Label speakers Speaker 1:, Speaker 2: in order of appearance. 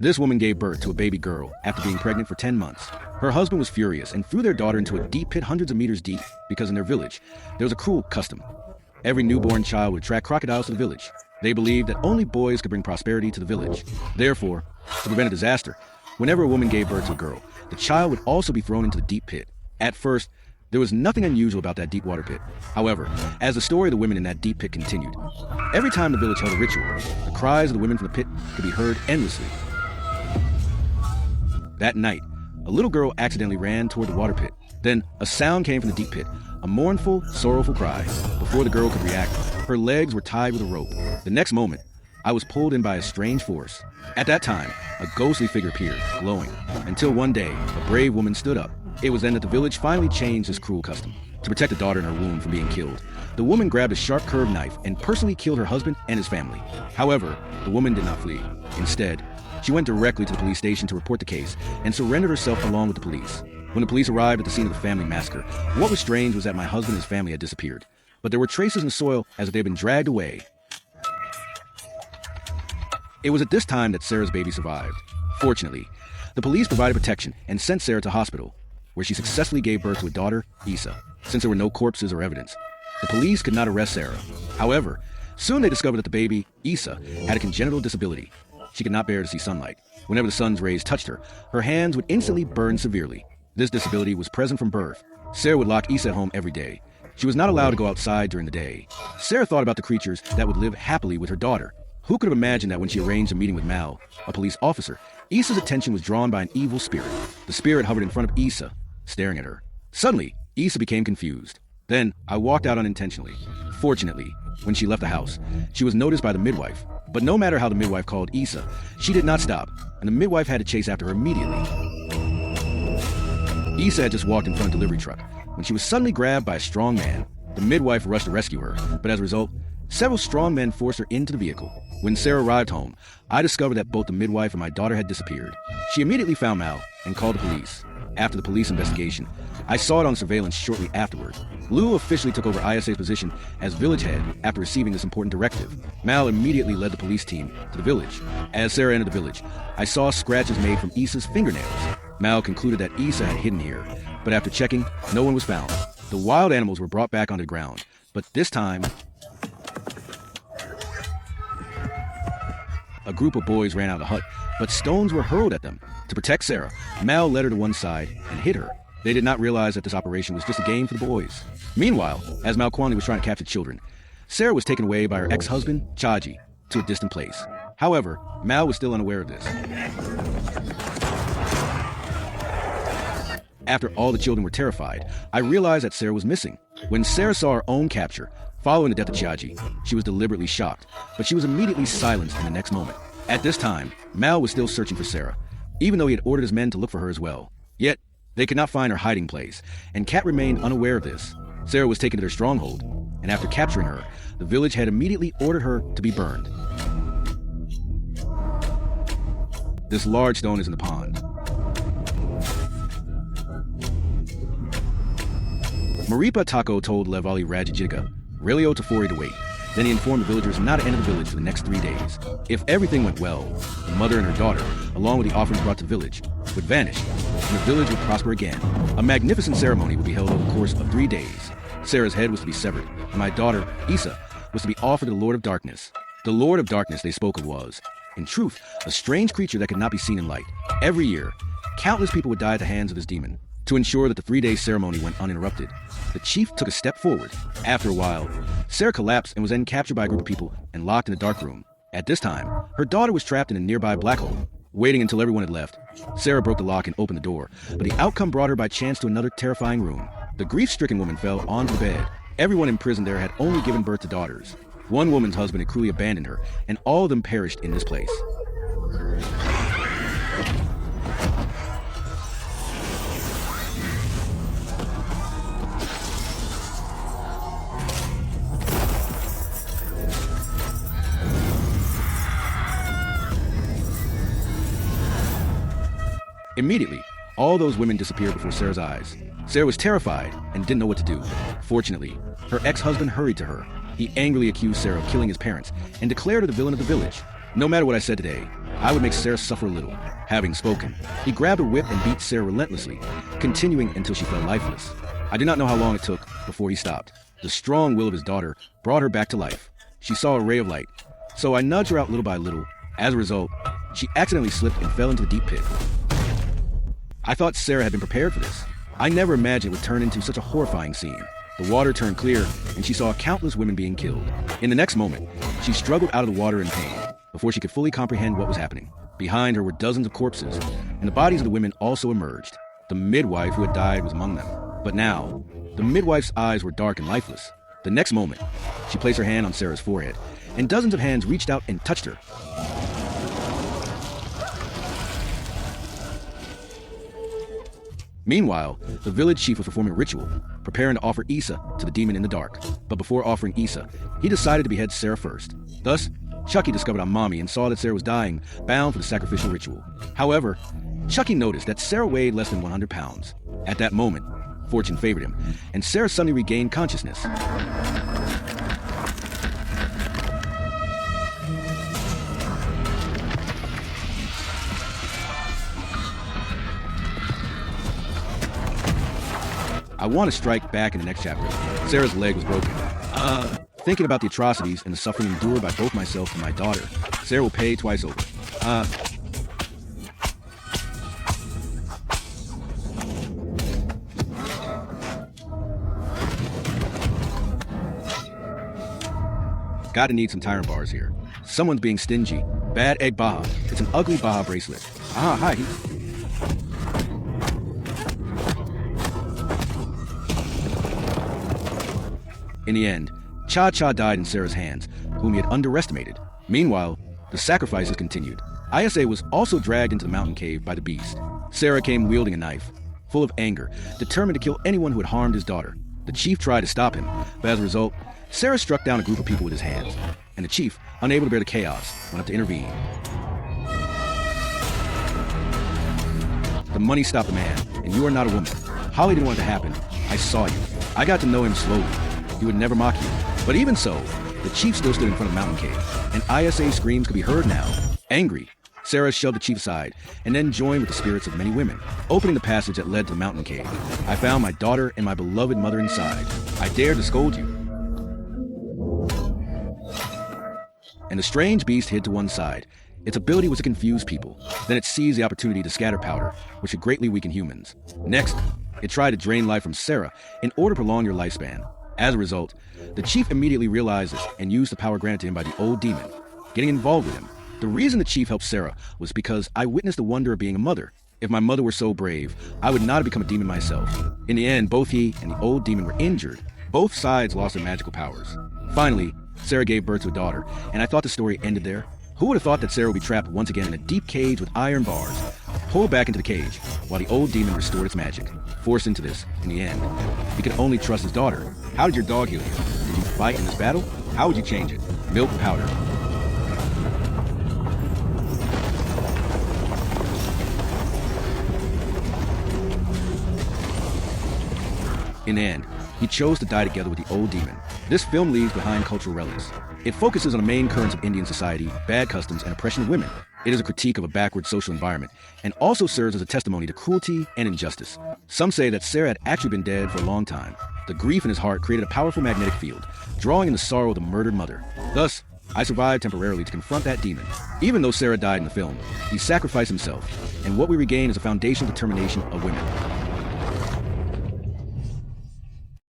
Speaker 1: This woman gave birth to a baby girl after being pregnant for 10 months. Her husband was furious and threw their daughter into a deep pit hundreds of meters deep because in their village, there was a cruel custom. Every newborn child would attract crocodiles to the village. They believed that only boys could bring prosperity to the village. Therefore, to prevent a disaster, whenever a woman gave birth to a girl, the child would also be thrown into the deep pit. At first, there was nothing unusual about that deep water pit. However, as the story of the women in that deep pit continued, every time the village held a ritual, the cries of the women from the pit could be heard endlessly. That night, a little girl accidentally ran toward the water pit. Then, a sound came from the deep pit, a mournful, sorrowful cry. Before the girl could react, her legs were tied with a rope. The next moment, I was pulled in by a strange force. At that time, a ghostly figure appeared, glowing, until one day, a brave woman stood up. It was then that the village finally changed this cruel custom. To protect the daughter in her womb from being killed, the woman grabbed a sharp curved knife and personally killed her husband and his family. However, the woman did not flee. Instead, she went directly to the police station to report the case and surrendered herself along with the police. When the police arrived at the scene of the family massacre, what was strange was that my husband and his family had disappeared, but there were traces in the soil as if they had been dragged away. It was at this time that Sarah's baby survived. Fortunately, the police provided protection and sent Sarah to hospital, where she successfully gave birth to a daughter, Isa. Since there were no corpses or evidence, the police could not arrest Sarah. However, soon they discovered that the baby, Isa, had a congenital disability. She could not bear to see sunlight. Whenever the sun's rays touched her, her hands would instantly burn severely. This disability was present from birth. Sarah would lock Isa at home every day. She was not allowed to go outside during the day. Sarah thought about the creatures that would live happily with her daughter. Who could have imagined that when she arranged a meeting with Mal, a police officer, Isa's attention was drawn by an evil spirit. The spirit hovered in front of Isa, staring at her. Suddenly, Isa became confused. Then, I walked out unintentionally. Fortunately, when she left the house, she was noticed by the midwife. But no matter how the midwife called Isa, she did not stop, and the midwife had to chase after her immediately. Isa had just walked in front of a delivery truck when she was suddenly grabbed by a strong man. The midwife rushed to rescue her, but as a result, several strong men forced her into the vehicle. When Sarah arrived home, I discovered that both the midwife and my daughter had disappeared. She immediately found Mal and called the police. After the police investigation, I saw it on surveillance shortly afterward. Lou officially took over ISA's position as village head after receiving this important directive. Mal immediately led the police team to the village. As Sarah entered the village, I saw scratches made from Isa's fingernails. Mal concluded that Isa had hidden here, but after checking, no one was found. The wild animals were brought back onto the ground, but this time, a group of boys ran out of the hut, but stones were hurled at them. To protect Sarah, Mal led her to one side and hid her. They did not realize that this operation was just a game for the boys. Meanwhile, as Malquani was trying to capture children, Sarah was taken away by her ex-husband, Chaji, to a distant place. However, Mal was still unaware of this. After all the children were terrified, I realized that Sarah was missing. When Sarah saw her own capture, following the death of Chaji, she was deliberately shocked, but she was immediately silenced in the next moment. At this time, Mal was still searching for Sarah, even though he had ordered his men to look for her as well. Yet, they could not find her hiding place, and Kat remained unaware of this. Sarah was taken to their stronghold, and after capturing her, the village had immediately ordered her to be burned. This large stone is in the pond. Maripa Tako told Levali Rajajiga, Relio Tafori to wait. Then he informed the villagers not to enter the village for the next 3 days. If everything went well, the mother and her daughter, along with the offerings brought to the village, would vanish, and the village would prosper again. A magnificent ceremony would be held over the course of 3 days. Sarah's head was to be severed, and my daughter, Isa, was to be offered to the Lord of Darkness. The Lord of Darkness they spoke of was, in truth, a strange creature that could not be seen in light. Every year, countless people would die at the hands of this demon. To ensure that the 3-day ceremony went uninterrupted, the chief took a step forward. After a while, Sarah collapsed and was then captured by a group of people and locked in a dark room. At this time, her daughter was trapped in a nearby black hole. Waiting until everyone had left, Sarah broke the lock and opened the door, but the outcome brought her by chance to another terrifying room. The grief-stricken woman fell onto the bed. Everyone in prison there had only given birth to daughters. One woman's husband had cruelly abandoned her, and all of them perished in this place. Immediately, all those women disappeared before Sarah's eyes. Sarah was terrified and didn't know what to do. Fortunately, her ex-husband hurried to her. He angrily accused Sarah of killing his parents and declared her the villain of the village. No matter what I said today, I would make Sarah suffer a little. Having spoken, he grabbed a whip and beat Sarah relentlessly, continuing until she fell lifeless. I do not know how long it took before he stopped. The strong will of his daughter brought her back to life. She saw a ray of light, so I nudged her out little by little. As a result, she accidentally slipped and fell into the deep pit. I thought Sarah had been prepared for this. I never imagined it would turn into such a horrifying scene. The water turned clear, and she saw countless women being killed. In the next moment, she struggled out of the water in pain before she could fully comprehend what was happening. Behind her were dozens of corpses, and the bodies of the women also emerged. The midwife who had died was among them. But now, the midwife's eyes were dark and lifeless. The next moment, she placed her hand on Sarah's forehead, and dozens of hands reached out and touched her. Meanwhile, the village chief was performing a ritual, preparing to offer Isa to the demon in the dark. But before offering Isa, he decided to behead Sarah first. Thus, Chucky discovered our mommy and saw that Sarah was dying, bound for the sacrificial ritual. However, Chucky noticed that Sarah weighed less than 100 pounds. At that moment, fortune favored him, and Sarah suddenly regained consciousness. I want to strike back in the next chapter. Sarah's leg was broken. Thinking about the atrocities and the suffering endured by both myself and my daughter, Sarah will pay twice over. Gotta need some tire bars here. Someone's being stingy. Bad egg Baja. It's an ugly Baja bracelet. Hi. In the end, Cha-Cha died in Sarah's hands, whom he had underestimated. Meanwhile, the sacrifices continued. Isa was also dragged into the mountain cave by the beast. Sarah came wielding a knife, full of anger, determined to kill anyone who had harmed his daughter. The chief tried to stop him, but as a result, Sarah struck down a group of people with his hands, and the chief, unable to bear the chaos, went up to intervene. The money stopped the man, and you are not a woman. Holly didn't want it to happen. I saw you. I got to know him slowly. He would never mock you. But even so, the chief still stood in front of the mountain cave, and Isa's screams could be heard now. Angry, Sarah shoved the chief aside, and then joined with the spirits of many women, opening the passage that led to the mountain cave. I found my daughter and my beloved mother inside. I dared to scold you. And the strange beast hid to one side. Its ability was to confuse people. Then it seized the opportunity to scatter powder, which would greatly weaken humans. Next, it tried to drain life from Sarah in order to prolong your lifespan. As a result, the chief immediately realized this and used the power granted to him by the old demon, getting involved with him. The reason the chief helped Sarah was because I witnessed the wonder of being a mother. If my mother were so brave, I would not have become a demon myself. In the end, both he and the old demon were injured. Both sides lost their magical powers. Finally, Sarah gave birth to a daughter, and I thought the story ended there. Who would have thought that Sarah would be trapped once again in a deep cage with iron bars, pulled back into the cage, while the old demon restored its magic? Forced into this, in the end, he could only trust his daughter. How did your dog heal you? Did you fight in this battle? How would you change it? Milk powder. In the end, he chose to die together with the old demon. This film leaves behind cultural relics. It focuses on the main currents of Indian society, bad customs, and oppression of women. It is a critique of a backward social environment, and also serves as a testimony to cruelty and injustice. Some say that Sarah had actually been dead for a long time. The grief in his heart created a powerful magnetic field, drawing in the sorrow of the murdered mother. Thus, I survived temporarily to confront that demon. Even though Sarah died in the film, he sacrificed himself, and what we regain is a foundational determination of women.